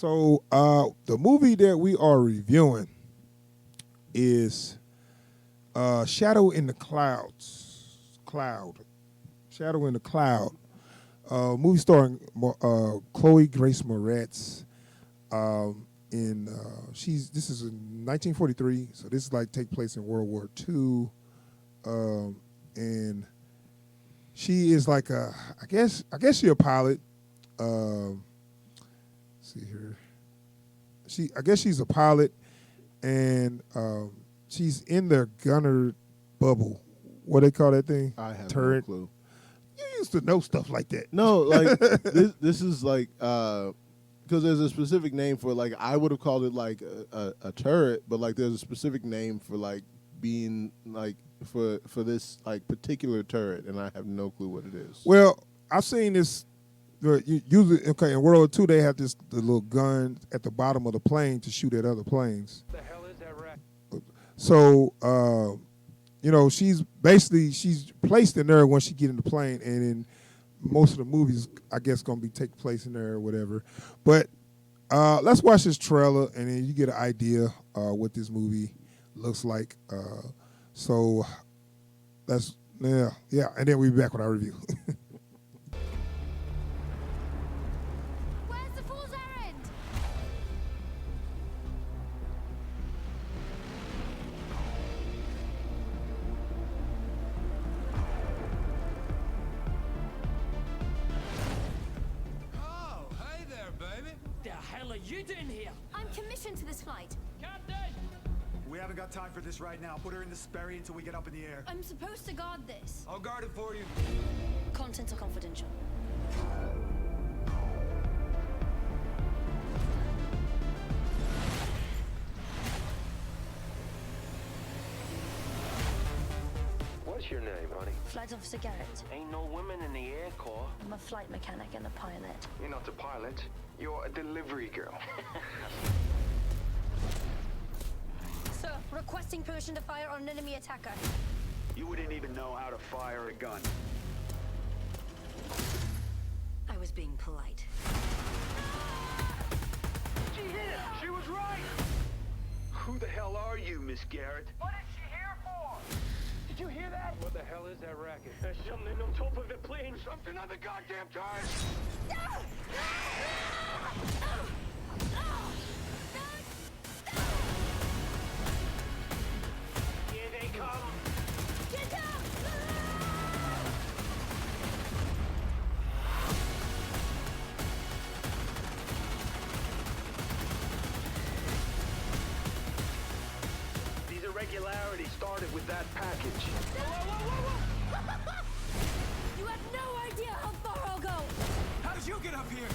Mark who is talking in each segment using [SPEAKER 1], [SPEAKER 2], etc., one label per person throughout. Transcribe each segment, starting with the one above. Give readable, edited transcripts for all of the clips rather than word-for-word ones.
[SPEAKER 1] So the movie that we are reviewing is Shadow in the Clouds. Shadow in the Cloud. Movie starring Chloe Grace Moretz. This is in 1943, so this is like take place in World War II, and she is like I guess she's a pilot. See here, I guess she's a pilot, and she's in the gunner bubble. What they call that thing?
[SPEAKER 2] I have
[SPEAKER 1] Turret.
[SPEAKER 2] no clue.
[SPEAKER 1] You used to know stuff like that.
[SPEAKER 2] No, like this is like because there's a specific name for, like, I would have called it like a turret, but like there's a specific name for like being like for this like particular turret, and I have no clue what it is.
[SPEAKER 1] Well, I've seen this. Usually, okay, in World War II, they have the little gun at the bottom of the plane to shoot at other planes.
[SPEAKER 3] The hell is that rack?
[SPEAKER 1] So, she's placed in there when she get in the plane, and in most of the movies, I guess, gonna be take place in there or whatever. But let's watch this trailer, and then you get an idea what this movie looks like. So that's and then we'll be back with our review.
[SPEAKER 4] Where's the fool's errand?
[SPEAKER 3] Oh, hey there, baby. The hell are you doing here?
[SPEAKER 4] I'm commissioned to this flight.
[SPEAKER 3] Captain!
[SPEAKER 5] We haven't got time for this right now. Put her in the Sperry until we get up in the air.
[SPEAKER 4] I'm supposed to guard this.
[SPEAKER 3] I'll guard it for you.
[SPEAKER 4] Contents are confidential.
[SPEAKER 6] What's your name, honey?
[SPEAKER 4] Flight Officer Garrett.
[SPEAKER 6] Ain't no women in the Air Corps.
[SPEAKER 4] I'm a flight mechanic and a pilot.
[SPEAKER 6] You're not a pilot. You're a delivery girl.
[SPEAKER 4] Sir, requesting permission to fire on an enemy attacker.
[SPEAKER 5] You wouldn't even know how to fire a gun.
[SPEAKER 4] I was being polite.
[SPEAKER 5] She hit it! She was right! Who the hell are you, Miss Garrett? What is she here for? Did you hear that?
[SPEAKER 3] What the hell is that racket?
[SPEAKER 6] There's something on top of the plane.
[SPEAKER 5] Something on the goddamn tires!
[SPEAKER 6] Here they come.
[SPEAKER 4] Get down!
[SPEAKER 6] These irregularities started with that package.
[SPEAKER 4] You have no idea how far I'll go!
[SPEAKER 5] How did you get up here?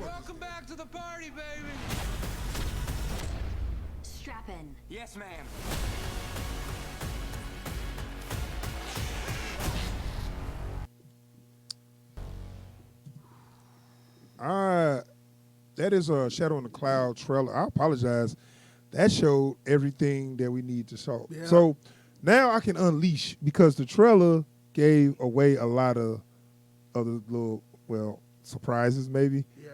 [SPEAKER 3] Welcome back to the party, baby.
[SPEAKER 4] Strap in.
[SPEAKER 5] Yes, ma'am.
[SPEAKER 1] That is a Shadow in the Cloud trailer. I apologize. That showed everything that we need to show.
[SPEAKER 2] Yeah.
[SPEAKER 1] So now I can unleash, because the trailer gave away a lot of other little, surprises maybe.
[SPEAKER 2] Yeah.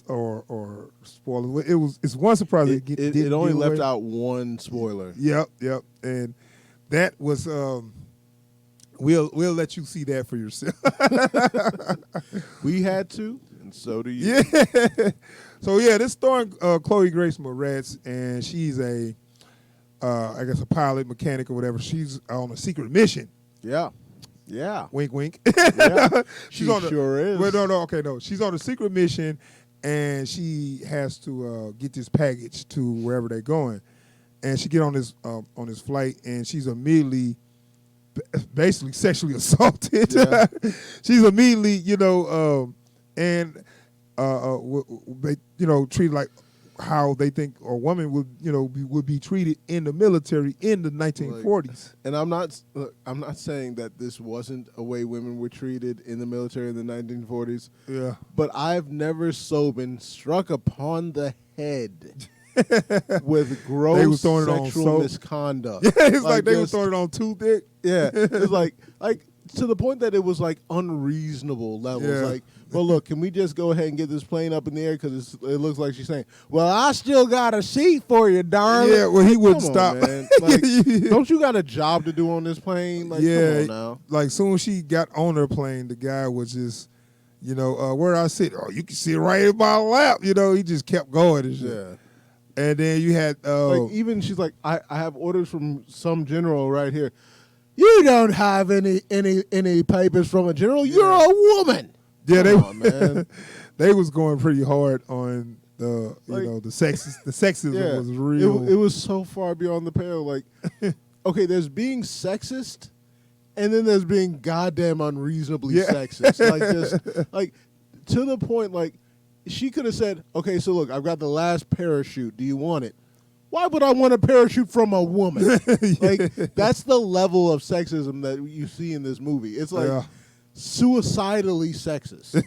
[SPEAKER 1] Or spoilers. It's one surprise.
[SPEAKER 2] It only left out one spoiler.
[SPEAKER 1] Yep. And that was we'll let you see that for yourself.
[SPEAKER 2] We had to, and so do you.
[SPEAKER 1] Yeah. So this starring Chloe Grace Moretz, and she's a pilot, mechanic, or whatever. She's on a secret mission.
[SPEAKER 2] Yeah.
[SPEAKER 1] Wink, wink.
[SPEAKER 2] Yeah.
[SPEAKER 1] She's
[SPEAKER 2] She
[SPEAKER 1] on
[SPEAKER 2] sure is.
[SPEAKER 1] Well, no. She's on a secret mission, and she has to get this package to wherever they're going. And she get on this flight, and she's immediately, basically sexually assaulted.
[SPEAKER 2] Yeah.
[SPEAKER 1] She's immediately, treated like how they think a woman would, would be treated in the military in the 1940s.
[SPEAKER 2] And I'm not saying that this wasn't a way women were treated in the military in the 1940s.
[SPEAKER 1] Yeah.
[SPEAKER 2] But I've never so been struck upon the head with
[SPEAKER 1] They
[SPEAKER 2] gross
[SPEAKER 1] was throwing it on
[SPEAKER 2] sexual
[SPEAKER 1] soap.
[SPEAKER 2] misconduct.
[SPEAKER 1] Yeah, it's like they were
[SPEAKER 2] just-
[SPEAKER 1] throwing it on too thick.
[SPEAKER 2] Yeah, it's like to the point that it was like unreasonable levels.
[SPEAKER 1] Yeah.
[SPEAKER 2] Like, well, look, can we just go ahead and get this plane up in the air because it looks like she's saying, "Well, I still got a seat for you, darling."
[SPEAKER 1] Yeah, well, he wouldn't
[SPEAKER 2] Come
[SPEAKER 1] stop.
[SPEAKER 2] on, man. Like, don't you got a job to do on this plane? Like,
[SPEAKER 1] Yeah,
[SPEAKER 2] come on now.
[SPEAKER 1] like soon as she got on her plane, the guy was just, where I sit. Oh, you can sit right in my lap. He just kept going and shit.
[SPEAKER 2] Yeah.
[SPEAKER 1] And then you had,
[SPEAKER 2] Like even she's like, I have orders from some general right here. You don't have any papers from a general. You're a woman.
[SPEAKER 1] yeah,
[SPEAKER 2] Come on, man.
[SPEAKER 1] they was going pretty hard on the,
[SPEAKER 2] Like-
[SPEAKER 1] the sexist. The sexism
[SPEAKER 2] Yeah,
[SPEAKER 1] was real.
[SPEAKER 2] It was so far beyond the pale. Like, okay, there's being sexist, and then there's being goddamn unreasonably
[SPEAKER 1] Yeah.
[SPEAKER 2] sexist. Like just like to the point. Like she could have said, "Okay, so look, I've got the last parachute. Do you want it?" Why would I want a parachute from a woman? Like that's the level of sexism that you see in this movie. It's like
[SPEAKER 1] Yeah.
[SPEAKER 2] suicidally sexist.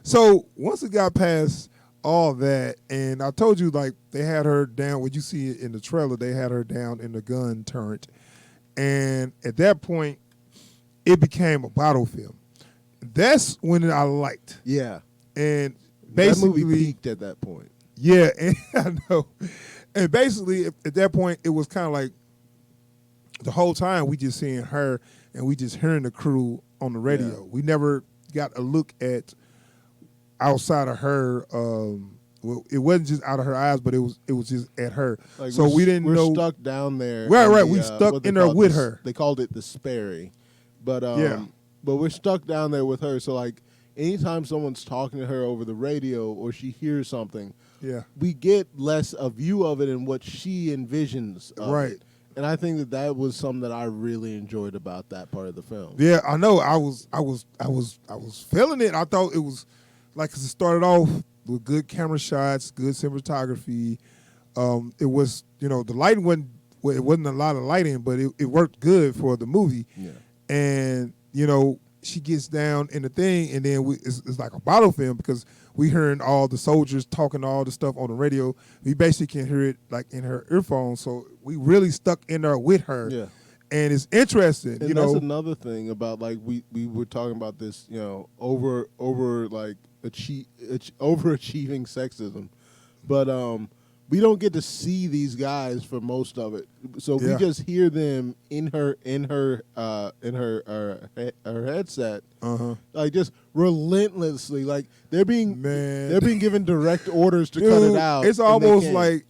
[SPEAKER 1] So once it got past all that, and I told you, like, they had her down, what you see in the trailer, they had her down in the gun turret. And at that point, it became a battlefield. That's when I liked.
[SPEAKER 2] Yeah,
[SPEAKER 1] And
[SPEAKER 2] that
[SPEAKER 1] basically,
[SPEAKER 2] movie peaked at that point.
[SPEAKER 1] yeah, and I know. And basically, at that point, it was kind of like the whole time we just seeing her and we just hearing the crew on the radio.
[SPEAKER 2] Yeah.
[SPEAKER 1] We never got a look at outside of her. Well, it wasn't just out of her eyes, but it was just at her.
[SPEAKER 2] Like
[SPEAKER 1] so we didn't
[SPEAKER 2] we're
[SPEAKER 1] know.
[SPEAKER 2] stuck down there.
[SPEAKER 1] Right,
[SPEAKER 2] in
[SPEAKER 1] right,
[SPEAKER 2] the,
[SPEAKER 1] we stuck
[SPEAKER 2] what they
[SPEAKER 1] in there
[SPEAKER 2] called
[SPEAKER 1] with
[SPEAKER 2] the-
[SPEAKER 1] her.
[SPEAKER 2] They called it the Sperry, but
[SPEAKER 1] Yeah.
[SPEAKER 2] but we're stuck down there with her. So like, anytime someone's talking to her over the radio or she hears something,
[SPEAKER 1] Yeah,
[SPEAKER 2] we get less a view of it and what she envisions. Of
[SPEAKER 1] Right.
[SPEAKER 2] it. And I think that was something that I really enjoyed about that part of the film.
[SPEAKER 1] yeah. I know. I was feeling it. I thought it was like 'cause it started off with good camera shots, good cinematography. It was, the lighting it wasn't a lot of lighting, but it worked good for the movie.
[SPEAKER 2] Yeah.
[SPEAKER 1] And she gets down in the thing, and then it's like a battle film because we hearing all the soldiers talking all the stuff on the radio. We basically can hear it like in her earphones, so we really stuck in there with her.
[SPEAKER 2] Yeah.
[SPEAKER 1] And it's interesting,
[SPEAKER 2] And that's another thing about like we were talking about this, over like overachieving sexism, but we don't get to see these guys for most of it, so we
[SPEAKER 1] Yeah.
[SPEAKER 2] just hear them in her headset, like just relentlessly, like they're being given direct orders to cut it out.
[SPEAKER 1] It's
[SPEAKER 2] and they
[SPEAKER 1] almost
[SPEAKER 2] can't.
[SPEAKER 1] like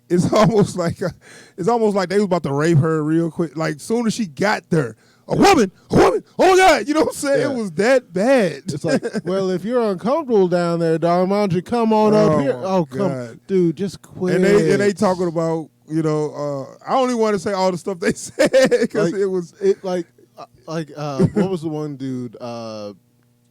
[SPEAKER 1] they was about to rape her real quick. Like soon as she got there, a woman. Oh my God, you know what I'm saying?
[SPEAKER 2] Yeah.
[SPEAKER 1] It was that bad.
[SPEAKER 2] It's like, well, if you're uncomfortable down there, darling, why don't you come on
[SPEAKER 1] Oh,
[SPEAKER 2] up here?
[SPEAKER 1] my
[SPEAKER 2] Oh, come,
[SPEAKER 1] God.
[SPEAKER 2] dude, just quit.
[SPEAKER 1] and they talking about I don't even want to say all the stuff they said because
[SPEAKER 2] Like,
[SPEAKER 1] it was
[SPEAKER 2] what was the one dude?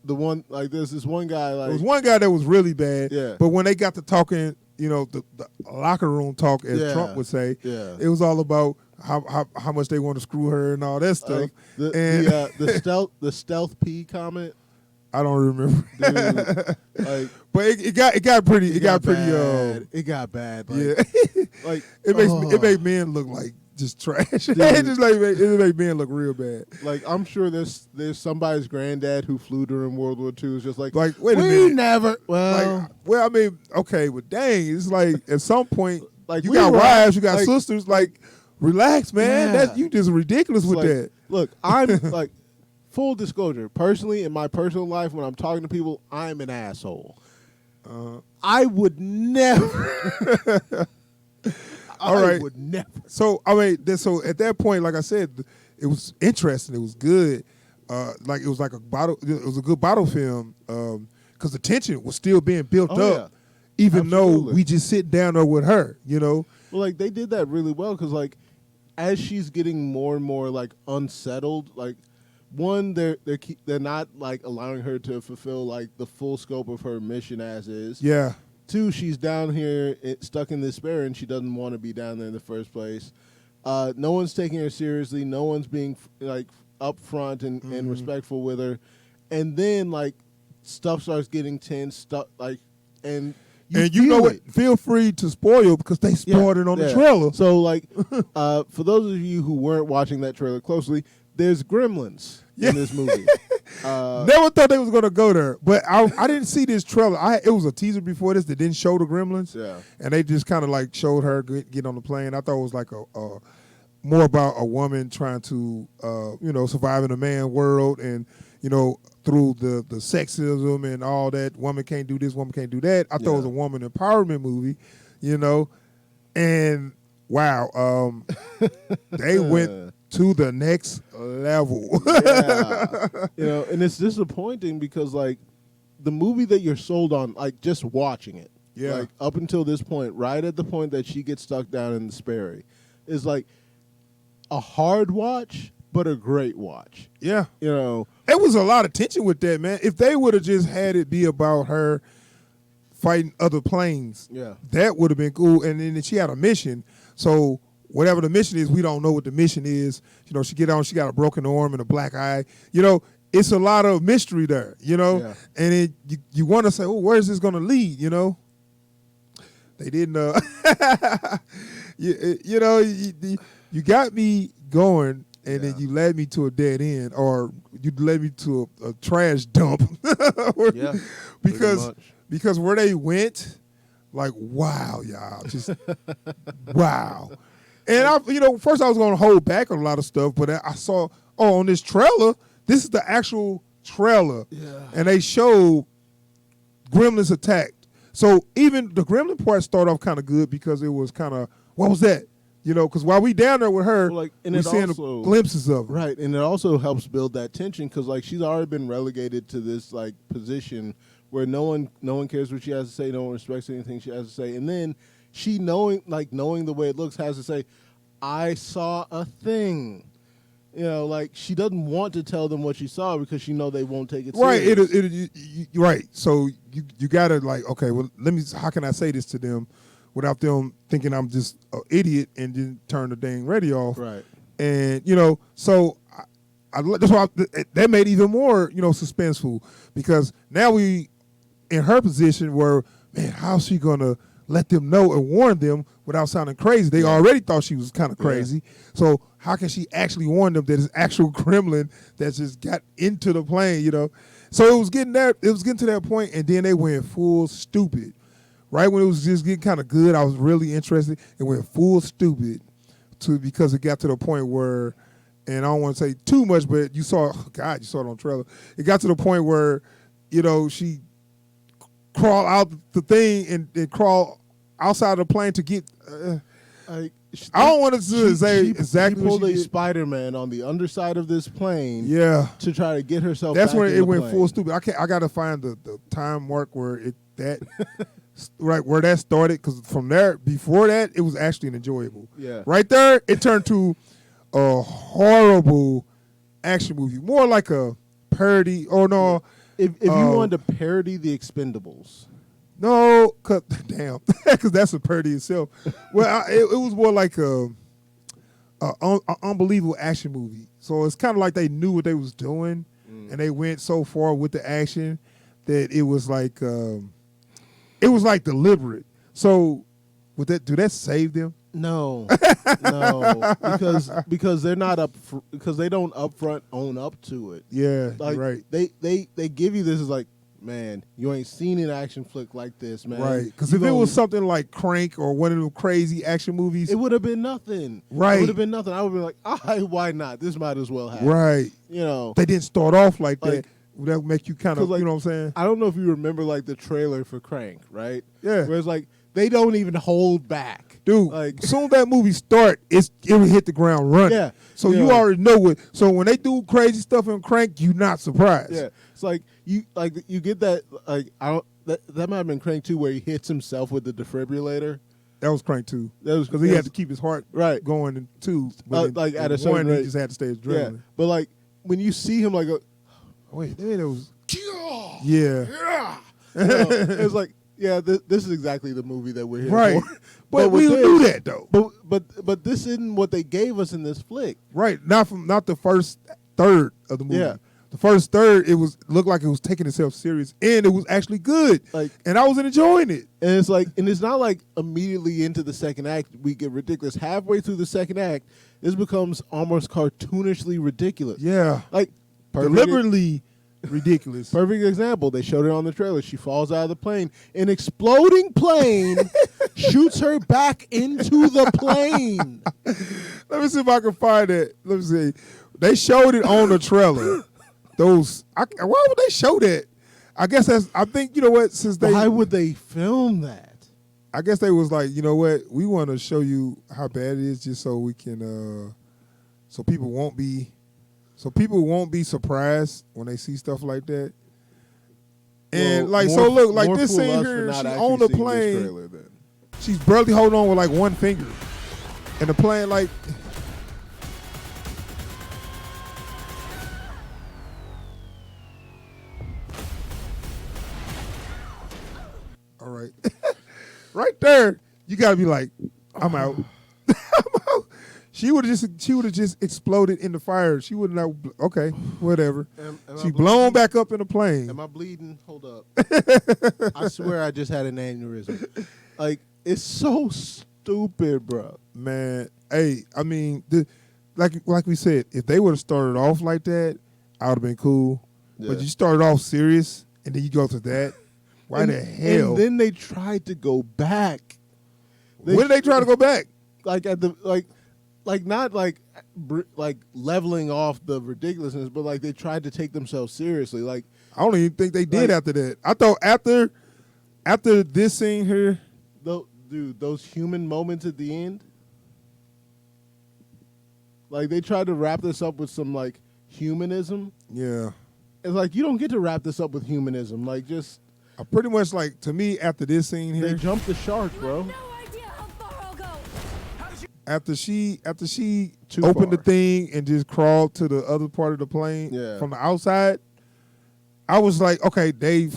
[SPEAKER 2] The one like there's this one guy like
[SPEAKER 1] there was one guy that was really bad.
[SPEAKER 2] Yeah.
[SPEAKER 1] But when they got to talking, the locker room talk, as
[SPEAKER 2] Yeah.
[SPEAKER 1] Trump would say,
[SPEAKER 2] Yeah.
[SPEAKER 1] it was all about how much they want to screw her and all that stuff.
[SPEAKER 2] like,
[SPEAKER 1] and
[SPEAKER 2] the stealth P comment,
[SPEAKER 1] I don't remember.
[SPEAKER 2] dude. Like
[SPEAKER 1] But it got pretty. It got pretty.
[SPEAKER 2] bad. It got bad. Like,
[SPEAKER 1] Yeah.
[SPEAKER 2] like
[SPEAKER 1] It made men look like just trash. it just it made men look real bad.
[SPEAKER 2] like I'm sure there's somebody's granddad who flew during World War II is just like
[SPEAKER 1] Like, wait a
[SPEAKER 2] we
[SPEAKER 1] minute.
[SPEAKER 2] never well
[SPEAKER 1] I mean, okay, but dang, it's like at some point,
[SPEAKER 2] Like,
[SPEAKER 1] you
[SPEAKER 2] we
[SPEAKER 1] got
[SPEAKER 2] were-
[SPEAKER 1] wives, you got
[SPEAKER 2] like-
[SPEAKER 1] sisters. Like, relax, man.
[SPEAKER 2] Yeah.
[SPEAKER 1] That's you just ridiculous with
[SPEAKER 2] like,
[SPEAKER 1] that.
[SPEAKER 2] Look, I'm like full disclosure. Personally, in my personal life, when I'm talking to people, I'm an asshole. I would never.
[SPEAKER 1] All
[SPEAKER 2] I
[SPEAKER 1] right.
[SPEAKER 2] would never.
[SPEAKER 1] So I mean, so at that point, like I said, it was interesting. It was good. Like it was like a bottle. It was a good bottle film because the tension was still being built
[SPEAKER 2] Oh,
[SPEAKER 1] up, even though
[SPEAKER 2] Absolutely.
[SPEAKER 1] we just sit down there with her.
[SPEAKER 2] Well, like they did that really well because, like, as she's getting more and more like unsettled, like one, they're not like allowing her to fulfill like the full scope of her mission as is.
[SPEAKER 1] Yeah.
[SPEAKER 2] 2, she's down here stuck in this sparrow, and she doesn't want to be down there in the first place. No one's taking her seriously. No one's being like upfront and respectful with her. And then like stuff starts getting tense. Stuff like and
[SPEAKER 1] you know what? Feel free to spoil because they spoiled it on the trailer.
[SPEAKER 2] So like, for those of you who weren't watching that trailer closely, there's gremlins in this movie.
[SPEAKER 1] Never thought they was gonna go there, but I didn't see this trailer. It was a teaser before this that didn't show the gremlins.
[SPEAKER 2] Yeah,
[SPEAKER 1] and they just kind of like showed her get on the plane. I thought it was like a more about a woman trying to survive in a man world, and through the sexism and all that. Woman can't do this, woman can't do that. I thought it was a woman empowerment movie, and wow, they went to the next level.
[SPEAKER 2] Yeah. And it's disappointing because like the movie that you're sold on, like just watching it, like up until this point, right at the point that she gets stuck down in the Sperry, is like a hard watch, but a great watch.
[SPEAKER 1] Yeah.
[SPEAKER 2] It
[SPEAKER 1] was a lot of tension with that, man. If they would have just had it be about her fighting other planes, that would have been cool. And then she had a mission. So whatever the mission is, we don't know what the mission is. She get on, she got a broken arm and a black eye. It's a lot of mystery there, And you want to say, oh, where is this going to lead, They didn't, you got me going, and then you led me to a dead end, or you led me to a trash dump. Because where they went, like, wow, y'all, just wow. And first I was going to hold back on a lot of stuff, but I saw, on this trailer, this is the actual trailer, and they showed gremlins attacked. So even the gremlin part started off kind of good because it was kind of, what was that? Because while we down there with her, we seeing glimpses of her.
[SPEAKER 2] Right, and it also helps build that tension because like she's already been relegated to this like position where no one cares what she has to say, no one respects anything she has to say, and then she knowing the way it looks has to say, I saw a thing. Like she doesn't want to tell them what she saw because she know they won't take it serious.
[SPEAKER 1] Right. So you gotta like, okay, well, how can I say this to them without them thinking I'm just an idiot and then turn the dang radio off.
[SPEAKER 2] Right.
[SPEAKER 1] And, so that's why that made it even more, suspenseful because now we in her position where, man, how's she going to let them know and warn them without sounding crazy? They already thought she was kind of crazy. So how can she actually warn them that it's actual gremlin that just got into the plane, So it was getting to that point, and then they went full stupid. Right when it was just getting kind of good, I was really interested. It went full stupid because it got to the point where, and I don't want to say too much, but you saw it on trailer. It got to the point where, she crawl out the thing and crawl outside the plane to get. I don't want to say exactly.
[SPEAKER 2] She pulled a Spider-Man on the underside of this plane.
[SPEAKER 1] Yeah.
[SPEAKER 2] To try to get herself.
[SPEAKER 1] That's
[SPEAKER 2] back
[SPEAKER 1] when
[SPEAKER 2] in
[SPEAKER 1] it
[SPEAKER 2] the
[SPEAKER 1] went
[SPEAKER 2] plane.
[SPEAKER 1] full stupid. I got to find the time mark where that. Right where that started, because from there, before that, it was actually enjoyable.
[SPEAKER 2] Yeah.
[SPEAKER 1] Right there, it turned to a horrible action movie, more like a parody. Oh no!
[SPEAKER 2] If you wanted to parody The Expendables,
[SPEAKER 1] no, damn, because that's a parody itself. Well, it was more like a unbelievable action movie. So it's kind of like they knew what they was doing, and they went so far with the action that it was like. It was like deliberate. So, do that save them?
[SPEAKER 2] No, because they're not because they don't upfront own up to it.
[SPEAKER 1] Yeah,
[SPEAKER 2] like
[SPEAKER 1] right.
[SPEAKER 2] They give you this as like, man, you ain't seen an action flick like this, man.
[SPEAKER 1] Right, because if it was something like Crank or one of them crazy action movies,
[SPEAKER 2] it would have been nothing.
[SPEAKER 1] Right,
[SPEAKER 2] it would have been nothing. I would be like, why not? This might as well happen.
[SPEAKER 1] Right, they didn't start off like that. That would make you kind of,
[SPEAKER 2] like,
[SPEAKER 1] you know what I'm saying?
[SPEAKER 2] I don't know if you remember, like, the trailer for Crank, right?
[SPEAKER 1] Yeah.
[SPEAKER 2] Where it's like, they don't even hold back.
[SPEAKER 1] Dude,
[SPEAKER 2] like,
[SPEAKER 1] as soon as that movie start, it will hit the ground running.
[SPEAKER 2] Yeah.
[SPEAKER 1] So you already know what. So when they do crazy stuff in Crank, you're not surprised.
[SPEAKER 2] Yeah. It's like, you get that, like, that might have been Crank 2 where he hits himself with the defibrillator.
[SPEAKER 1] That was Crank 2.
[SPEAKER 2] That was
[SPEAKER 1] because he had to keep his heart
[SPEAKER 2] going
[SPEAKER 1] in 2. But
[SPEAKER 2] like, at a certain rate.
[SPEAKER 1] He just had to stay adrenaline.
[SPEAKER 2] Yeah. But, like, when you see him, like,
[SPEAKER 1] wait, there was. Yeah.
[SPEAKER 2] It's like, yeah, this is exactly the movie that we're here
[SPEAKER 1] Right.
[SPEAKER 2] for.
[SPEAKER 1] But
[SPEAKER 2] with
[SPEAKER 1] we
[SPEAKER 2] this-
[SPEAKER 1] knew that though.
[SPEAKER 2] But this isn't what they gave us in this flick.
[SPEAKER 1] Right. Not the first third of the movie.
[SPEAKER 2] Yeah.
[SPEAKER 1] The first third, looked like it was taking itself serious, and it was actually good.
[SPEAKER 2] Like-
[SPEAKER 1] and I was enjoying it.
[SPEAKER 2] And it's not like immediately into the second act we get ridiculous. Halfway through the second act, this becomes almost cartoonishly ridiculous.
[SPEAKER 1] Yeah.
[SPEAKER 2] Like
[SPEAKER 1] Deliberately ridiculous.
[SPEAKER 2] Perfect example. They showed it on the trailer. She falls out of the plane. An exploding plane shoots her back into the plane.
[SPEAKER 1] Let me see if I can find it. Let me see. They showed it on the trailer. Why would they show that? I guess I think, you know what,
[SPEAKER 2] Why would they film that?
[SPEAKER 1] I guess they was like, you know what, we want to show you how bad it is just so we can, so people won't be surprised when they see stuff like that. And
[SPEAKER 2] More
[SPEAKER 1] this
[SPEAKER 2] fool
[SPEAKER 1] scene
[SPEAKER 2] us for
[SPEAKER 1] here,
[SPEAKER 2] not
[SPEAKER 1] she's
[SPEAKER 2] actually
[SPEAKER 1] on the
[SPEAKER 2] seeing this
[SPEAKER 1] plane.
[SPEAKER 2] trailer then.
[SPEAKER 1] She's barely holding on with like one finger. And the plane like... All right. Right there, you got to be like, I'm out. I'm out. She would have just exploded in the fire. She wouldn't have, okay, whatever.
[SPEAKER 2] Am I
[SPEAKER 1] She blown back up in the plane.
[SPEAKER 2] Am I bleeding? Hold up. I swear I just had an aneurysm. Like, it's so stupid, bro.
[SPEAKER 1] Man, hey, I mean, like we said, if they would have started off like that, I would have been cool.
[SPEAKER 2] Yeah.
[SPEAKER 1] But you started off serious, and then you go to that. Why the hell?
[SPEAKER 2] And then they tried to go back.
[SPEAKER 1] When did they try to go back?
[SPEAKER 2] Like at the not like leveling off the ridiculousness, but like they tried to take themselves seriously. Like
[SPEAKER 1] I don't even think they did
[SPEAKER 2] Like-
[SPEAKER 1] after that. I thought after this scene here,
[SPEAKER 2] those human moments at the end. Like they tried to wrap this up with some like humanism.
[SPEAKER 1] yeah,
[SPEAKER 2] It's like you don't get to wrap this up with humanism. Like just
[SPEAKER 1] I pretty much like, to me, after this scene
[SPEAKER 2] they
[SPEAKER 1] here,
[SPEAKER 2] jumped the shark, bro.
[SPEAKER 4] No idea how far I'll go.
[SPEAKER 1] after she
[SPEAKER 2] Too
[SPEAKER 1] opened the
[SPEAKER 2] far.
[SPEAKER 1] thing and just crawled to the other part of the plane
[SPEAKER 2] Yeah.
[SPEAKER 1] from the outside, I was like, okay, they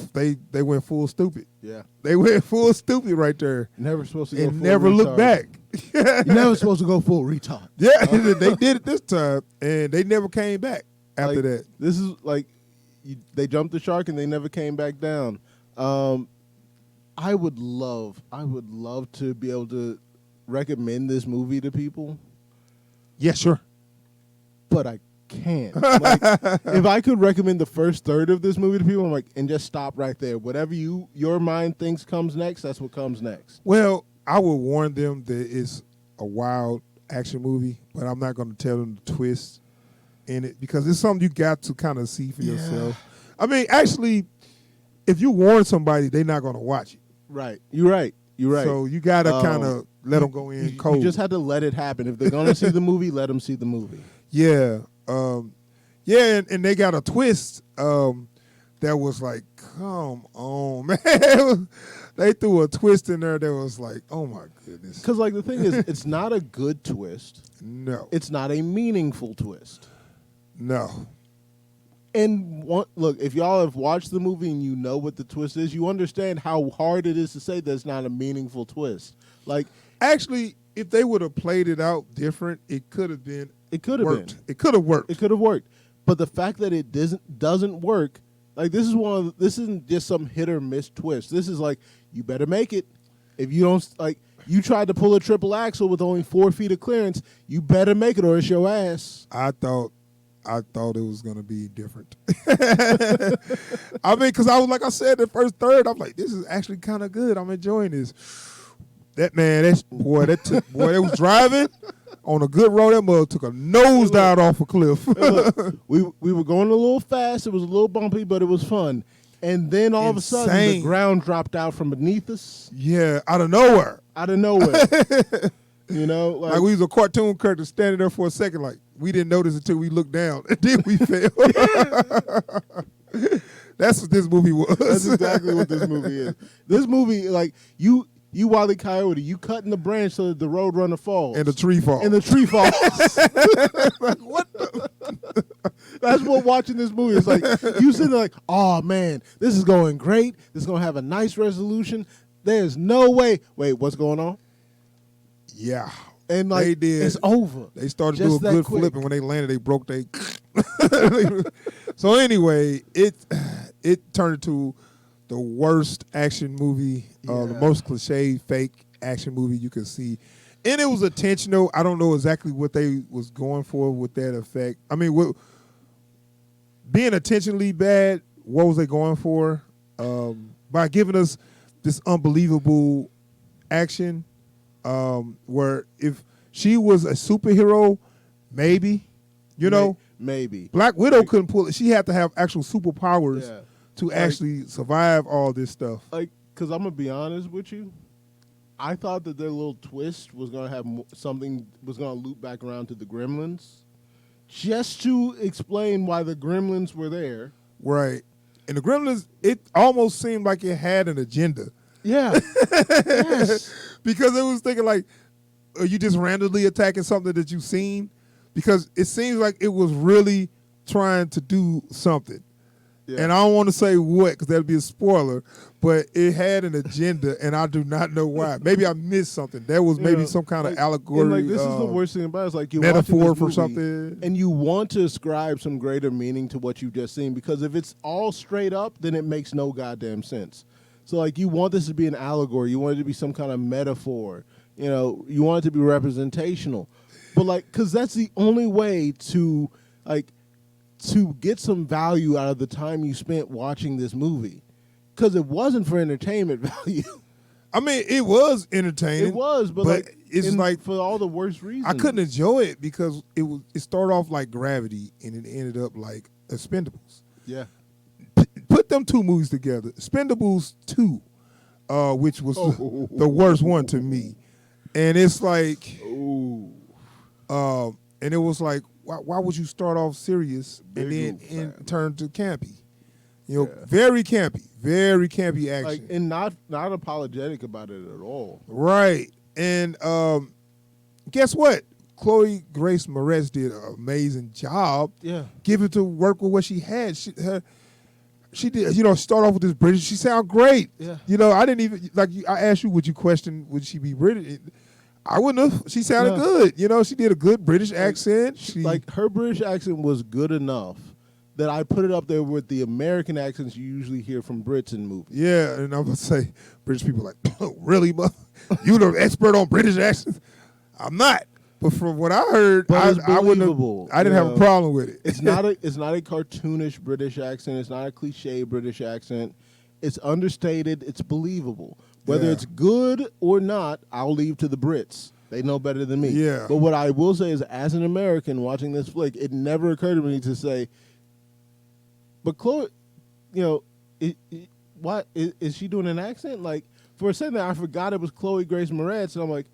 [SPEAKER 1] went full stupid.
[SPEAKER 2] Yeah.
[SPEAKER 1] They went full stupid right there
[SPEAKER 2] Never supposed to go
[SPEAKER 1] and
[SPEAKER 2] full
[SPEAKER 1] never looked
[SPEAKER 2] retard.
[SPEAKER 1] back.
[SPEAKER 2] You're never supposed to go full retard.
[SPEAKER 1] Yeah, they did it this time, and they never came back after
[SPEAKER 2] Like,
[SPEAKER 1] that.
[SPEAKER 2] This is like they jumped the shark and they never came back down. I would love to be able to recommend this movie to people,
[SPEAKER 1] Yeah, sure.
[SPEAKER 2] but I can't. Like, if I could recommend the first third of this movie to people, I'm like, and just stop right there. Whatever your mind thinks comes next, that's what comes next.
[SPEAKER 1] Well, I would warn them that it's a wild action movie, but I'm not going to tell them the twist in it because it's something you got to kind of see for yourself. I mean, actually, if you warn somebody, they're not going to watch it.
[SPEAKER 2] Right. You're right. You're right.
[SPEAKER 1] So you got to kind of let them go in cold.
[SPEAKER 2] You just had to let it happen. If they're going to see the movie, let them see the movie.
[SPEAKER 1] Yeah. Yeah, and they got a twist that was like, come on, man. They threw a twist in there that was like, oh, my goodness.
[SPEAKER 2] Because, like, the thing is, it's not a good twist.
[SPEAKER 1] No.
[SPEAKER 2] It's not a meaningful twist.
[SPEAKER 1] No.
[SPEAKER 2] And look, if y'all have watched the movie and you know what the twist is, you understand how hard it is to say that's not a meaningful twist. Like,
[SPEAKER 1] Actually, if they would have played it out different, it could have been
[SPEAKER 2] it could have
[SPEAKER 1] worked.
[SPEAKER 2] been.
[SPEAKER 1] It could have worked.
[SPEAKER 2] It could have worked. But the fact that it doesn't work, like this isn't just some hit or miss twist. This is like, you better make it. If you don't, like, you tried to pull a triple axle with only 4 feet of clearance, you better make it or it's your ass.
[SPEAKER 1] I thought it was gonna be different. I mean, because I was, like I said, the first third, I'm like, this is actually kind of good. I'm enjoying this. That man, that was driving on a good road. That mother took a nosedive off a cliff.
[SPEAKER 2] We were going a little fast. It was a little bumpy, but it was fun. And then all of a sudden, the
[SPEAKER 1] Insane.
[SPEAKER 2] ground dropped out from beneath us
[SPEAKER 1] Yeah, out of nowhere.
[SPEAKER 2] out of nowhere. You know,
[SPEAKER 1] Like we was a cartoon character standing there for a second, like we didn't notice until we looked down, and then we fell. That's what this movie was.
[SPEAKER 2] That's exactly what this movie is. This movie, like you Wile E. Coyote, you cutting the branch so that the roadrunner falls.
[SPEAKER 1] And the tree falls.
[SPEAKER 2] And the tree falls.
[SPEAKER 1] What the?
[SPEAKER 2] That's what watching this movie is like. You sitting there like, oh man, this is going great. This is gonna have a nice resolution. There's no way. Wait, what's going on?
[SPEAKER 1] Yeah.
[SPEAKER 2] And like,
[SPEAKER 1] They did.
[SPEAKER 2] it's over.
[SPEAKER 1] They started
[SPEAKER 2] Just
[SPEAKER 1] doing
[SPEAKER 2] that
[SPEAKER 1] good
[SPEAKER 2] quick.
[SPEAKER 1] flip, and when they landed, they broke they. So anyway, it turned into the worst action movie, the most cliche fake action movie you could see, and it was intentional. I don't know exactly what they was going for with that effect. I mean, being intentionally bad, what was they going for? By giving us this unbelievable action, where if she was a superhero, maybe, you know,
[SPEAKER 2] maybe
[SPEAKER 1] Black Widow couldn't pull it. She had to have actual superpowers
[SPEAKER 2] Yeah.
[SPEAKER 1] to actually survive all this stuff.
[SPEAKER 2] like, because I'm gonna be honest with you, I thought that their little twist was gonna have something was gonna loop back around to the Gremlins, just to explain why the Gremlins were there.
[SPEAKER 1] Right. And the Gremlins, it almost seemed like it had an agenda.
[SPEAKER 2] Yeah. Yes.
[SPEAKER 1] Because it was thinking like, are you just randomly attacking something that you've seen? Because it seems like it was really trying to do something.
[SPEAKER 2] Yeah.
[SPEAKER 1] And I don't want to say what because that'd be a spoiler, but it had an agenda, and I do not know why. Maybe I missed something. There was maybe
[SPEAKER 2] Yeah,
[SPEAKER 1] some kind of
[SPEAKER 2] like,
[SPEAKER 1] allegory.
[SPEAKER 2] And like this is the worst thing about it. It's like you
[SPEAKER 1] metaphor for
[SPEAKER 2] movie,
[SPEAKER 1] something.
[SPEAKER 2] and you want to ascribe some greater meaning to what you've just seen, because if it's all straight up, then it makes no goddamn sense. So like you want this to be an allegory, you want it to be some kind of metaphor, you know, you want it to be representational, but like because that's the only way to like to get some value out of the time you spent watching this movie, because it wasn't for entertainment value.
[SPEAKER 1] I mean, it was entertaining.
[SPEAKER 2] It was, but like
[SPEAKER 1] it's like
[SPEAKER 2] for all the worst reasons.
[SPEAKER 1] I couldn't enjoy it because it started off like Gravity and it ended up like Expendables.
[SPEAKER 2] Yeah.
[SPEAKER 1] Put them two movies together. Expendables 2, which was the worst one to me. And it's like, and it was like, why would you start off serious and
[SPEAKER 2] Big
[SPEAKER 1] then
[SPEAKER 2] old fan.
[SPEAKER 1] turn to campy? You know, very campy action.
[SPEAKER 2] Like, and not apologetic about it at all.
[SPEAKER 1] Right. And guess what? Chloe Grace Moretz did an amazing job.
[SPEAKER 2] Yeah.
[SPEAKER 1] Given to work with what she had. She did, you know, start off with this British. She sounded great.
[SPEAKER 2] Yeah.
[SPEAKER 1] You know, I didn't even, like, I asked you, would she be British? I wouldn't have. She sounded
[SPEAKER 2] No.
[SPEAKER 1] good. You know, she did a good British accent. She,
[SPEAKER 2] Like her British accent was good enough that I put it up there with the American accents you usually hear from Brits in movies.
[SPEAKER 1] yeah, and I'm going to say, British people like, really, mother? You the expert on British accents? I'm not. But from what I heard,
[SPEAKER 2] But it's
[SPEAKER 1] I wouldn't
[SPEAKER 2] believable,
[SPEAKER 1] have, I didn't
[SPEAKER 2] you
[SPEAKER 1] have a
[SPEAKER 2] know.
[SPEAKER 1] problem with it.
[SPEAKER 2] It's not a cartoonish British accent. It's not a cliche British accent. It's understated. It's believable. Whether
[SPEAKER 1] Yeah.
[SPEAKER 2] it's good or not, I'll leave to the Brits. They know better than me.
[SPEAKER 1] Yeah.
[SPEAKER 2] But what I will say is, as an American watching this flick, it never occurred to me to say, but Chloe, you know, what is she doing an accent? Like for a second, I forgot it was Chloe Grace Moretz, and I'm like,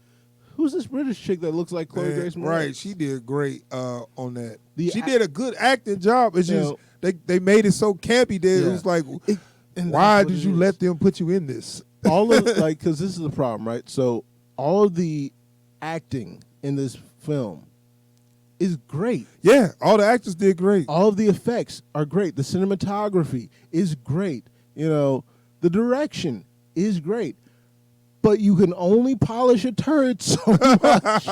[SPEAKER 2] who's this British chick that looks like Chloe
[SPEAKER 1] Man,
[SPEAKER 2] Grace Moretz?
[SPEAKER 1] right, she did great on that.
[SPEAKER 2] The
[SPEAKER 1] She
[SPEAKER 2] act-
[SPEAKER 1] did a good acting job. It's
[SPEAKER 2] You
[SPEAKER 1] just
[SPEAKER 2] know,
[SPEAKER 1] they made it so campy that it
[SPEAKER 2] Yeah.
[SPEAKER 1] was like,
[SPEAKER 2] and
[SPEAKER 1] why
[SPEAKER 2] that's what
[SPEAKER 1] did
[SPEAKER 2] it
[SPEAKER 1] you
[SPEAKER 2] is.
[SPEAKER 1] let them put you in this?
[SPEAKER 2] All of like, because this is the problem, right? So all of the acting in this film is great.
[SPEAKER 1] Yeah, all the actors did great.
[SPEAKER 2] All of the effects are great. The cinematography is great. You know, the direction is great. But you can only polish a turd so much.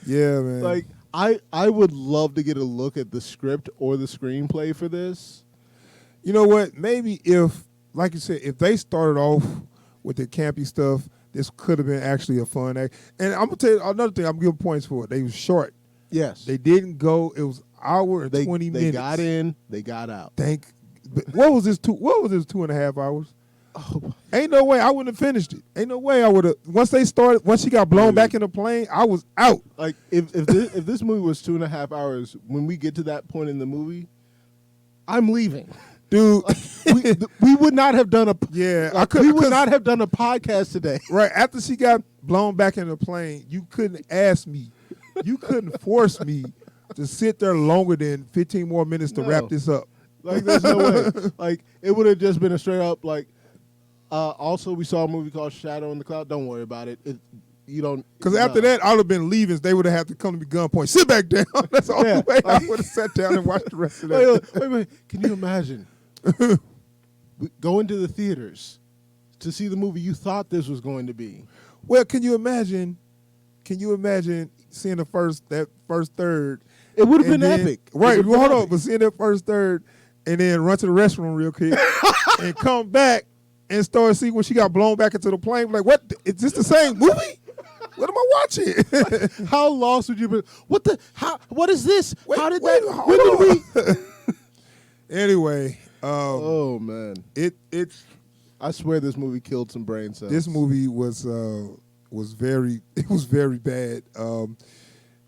[SPEAKER 1] Yeah, man.
[SPEAKER 2] Like I would love to get a look at the script or the screenplay for this.
[SPEAKER 1] You know what? Maybe if, like you said, if they started off with the campy stuff, this could have been actually a fun act. And I'm gonna tell you another thing. I'm giving points for it. They was short.
[SPEAKER 2] Yes.
[SPEAKER 1] They didn't go. It was hour and 20
[SPEAKER 2] they
[SPEAKER 1] minutes.
[SPEAKER 2] got in, they got out.
[SPEAKER 1] But what was this 2.5 hours?
[SPEAKER 2] Oh,
[SPEAKER 1] Ain't no way I wouldn't have finished it. Ain't no way I would have. Once she got blown back in the plane, I was out.
[SPEAKER 2] like if this movie was 2.5 hours, when we get to that point in the movie, I'm leaving.
[SPEAKER 1] Dude,
[SPEAKER 2] We would not have done
[SPEAKER 1] yeah, I
[SPEAKER 2] like,
[SPEAKER 1] could.
[SPEAKER 2] we would not have done a podcast today.
[SPEAKER 1] Right after she got blown back in the plane, you couldn't ask me, you couldn't force me to sit there longer than 15 more minutes to
[SPEAKER 2] No.
[SPEAKER 1] wrap this up.
[SPEAKER 2] Like there's no way. Like it would have just been a straight up like. Also, we saw a movie called Shadow in the Cloud. Don't worry about it. you don't.
[SPEAKER 1] Because after that, I would have been leaving. They would have had to come to me gunpoint. Sit back down. That's the only
[SPEAKER 2] Yeah,
[SPEAKER 1] way I
[SPEAKER 2] like-
[SPEAKER 1] would have sat down and watched the rest of that.
[SPEAKER 2] Wait. Can you imagine? We go into the theaters to see the movie you thought this was going to be.
[SPEAKER 1] Well, can you imagine seeing that first third?
[SPEAKER 2] It would have
[SPEAKER 1] and
[SPEAKER 2] been
[SPEAKER 1] then-
[SPEAKER 2] epic.
[SPEAKER 1] Right.
[SPEAKER 2] It would've
[SPEAKER 1] Well,
[SPEAKER 2] been
[SPEAKER 1] hold on.
[SPEAKER 2] epic.
[SPEAKER 1] But seeing that first third and then run to the restroom real quick and come back and start seeing when she got blown back into the plane. Like, what? Is this the same movie? What am I watching?
[SPEAKER 2] How lost would you be? What the? How? What is this? How did
[SPEAKER 1] wait,
[SPEAKER 2] that?
[SPEAKER 1] hold
[SPEAKER 2] When did
[SPEAKER 1] on.
[SPEAKER 2] we?
[SPEAKER 1] Anyway,
[SPEAKER 2] Oh man,
[SPEAKER 1] it's
[SPEAKER 2] I swear this movie killed some brain cells.
[SPEAKER 1] this movie was very bad.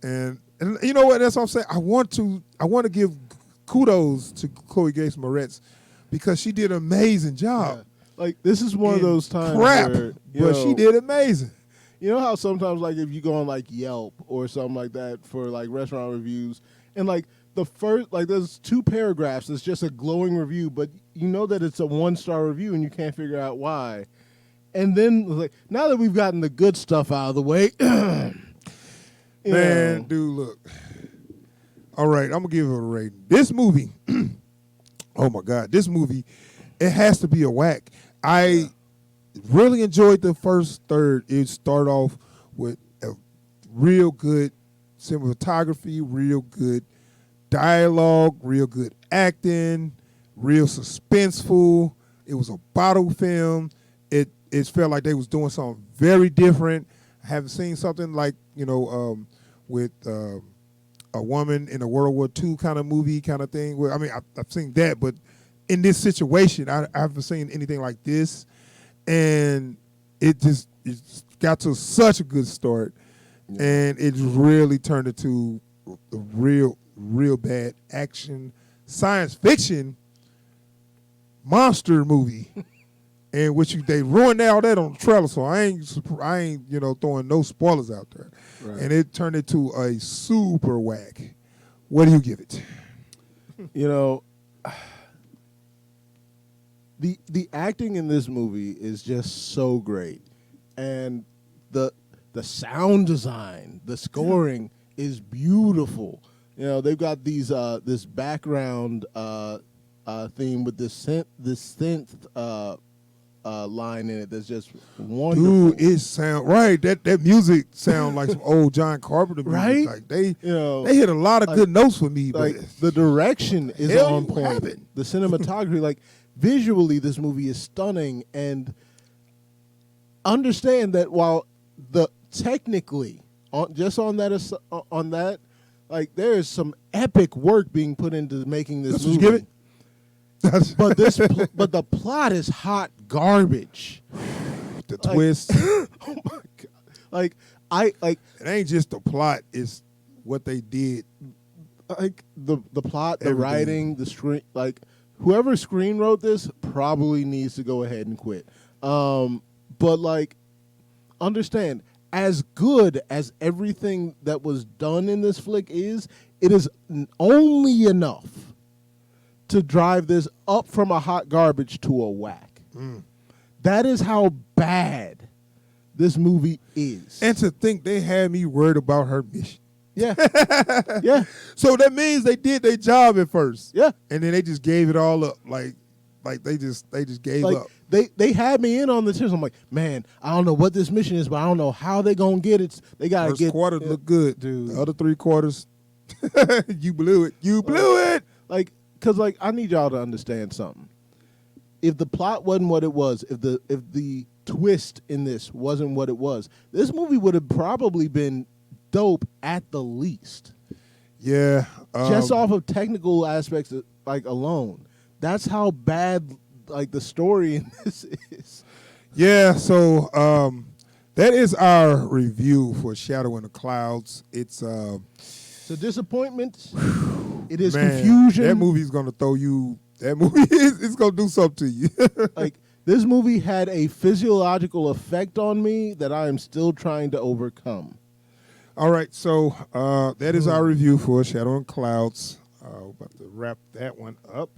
[SPEAKER 1] And you know what? That's what I'm saying. I want to give kudos to Chloe Grace Moretz because she did an amazing job.
[SPEAKER 2] Like this is one of
[SPEAKER 1] In
[SPEAKER 2] those times
[SPEAKER 1] crap,
[SPEAKER 2] where
[SPEAKER 1] but she did amazing.
[SPEAKER 2] You know how sometimes like if you go on like Yelp or something like that for like restaurant reviews and like the first like there's 2 paragraphs that's just a glowing review, but you know that it's a 1-star review and you can't figure out why. And then like now that we've gotten the good stuff out of the way, you
[SPEAKER 1] Man,
[SPEAKER 2] know,
[SPEAKER 1] dude, look. All right, I'm gonna give it a rating. This movie, oh my God, this movie, it has to be a whack. I really enjoyed the first third. It started off with a real good cinematography, real good dialogue, real good acting, real suspenseful. It was a bottle film. It felt like they was doing something very different. I haven't seen something like, with a woman in a World War II kind of movie kind of thing. Well, I mean, I've seen that, but in this situation, I haven't seen anything like this. And it got to such a good start. And it really turned into a real bad action science fiction monster movie. And they ruined all that on the trailer, so I ain't throwing no spoilers out there.
[SPEAKER 2] Right.
[SPEAKER 1] And it turned into a super whack. What do you give it?
[SPEAKER 2] you know, the acting in this movie is just so great, and the sound design, the scoring is beautiful. You know, they've got this background theme with this synth line in it that's just wonderful.
[SPEAKER 1] Dude, it sound right. That music sound like some old John Carpenter music.
[SPEAKER 2] Right?
[SPEAKER 1] Like they
[SPEAKER 2] know,
[SPEAKER 1] hit a lot of
[SPEAKER 2] like-
[SPEAKER 1] good notes for me.
[SPEAKER 2] like
[SPEAKER 1] But
[SPEAKER 2] the direction is
[SPEAKER 1] hell
[SPEAKER 2] on
[SPEAKER 1] you
[SPEAKER 2] point.
[SPEAKER 1] haven't.
[SPEAKER 2] The cinematography, like visually, this movie is stunning. And understand that while technically on that, like there is some epic work being put into making this
[SPEAKER 1] That's what
[SPEAKER 2] movie.
[SPEAKER 1] you give it? That's
[SPEAKER 2] But but the plot is hot garbage.
[SPEAKER 1] the twist.
[SPEAKER 2] Oh my god! Like
[SPEAKER 1] It ain't just the plot; it's what they did.
[SPEAKER 2] like the plot, the
[SPEAKER 1] Everything.
[SPEAKER 2] writing, the screen. Like whoever screen wrote this probably needs to go ahead and quit. But like, understand, as good as everything that was done in this flick is, it is only enough to drive this up from a hot garbage to a whack. That is how bad this movie is.
[SPEAKER 1] And to think they had me worried about her mission.
[SPEAKER 2] yeah, yeah,
[SPEAKER 1] So that means they did their job at first.
[SPEAKER 2] yeah.
[SPEAKER 1] And then they just gave it all up. Like they just gave
[SPEAKER 2] Like
[SPEAKER 1] up.
[SPEAKER 2] they had me in on the tips. I'm like, man, I don't know what this mission is, but I don't know how they gonna get it. They gotta
[SPEAKER 1] First
[SPEAKER 2] get
[SPEAKER 1] quarter looked good.
[SPEAKER 2] dude.
[SPEAKER 1] The other 3 quarters, you blew it. You blew it.
[SPEAKER 2] Like, cause like I need y'all to understand something. If the plot wasn't what it was, if the twist in this wasn't what it was, this movie would have probably been dope at the least.
[SPEAKER 1] Yeah.
[SPEAKER 2] Just off of technical aspects, like alone. That's how bad like the story in this is.
[SPEAKER 1] Yeah. So that is our review for Shadow in the Clouds. It's
[SPEAKER 2] It's a disappointment. It is
[SPEAKER 1] man,
[SPEAKER 2] confusion.
[SPEAKER 1] That movie's gonna throw you. That movie it's gonna do something to you.
[SPEAKER 2] Like this movie had a physiological effect on me that I am still trying to overcome.
[SPEAKER 1] All right, so that is our review for Shadow and Clouds. We're about to wrap that one up.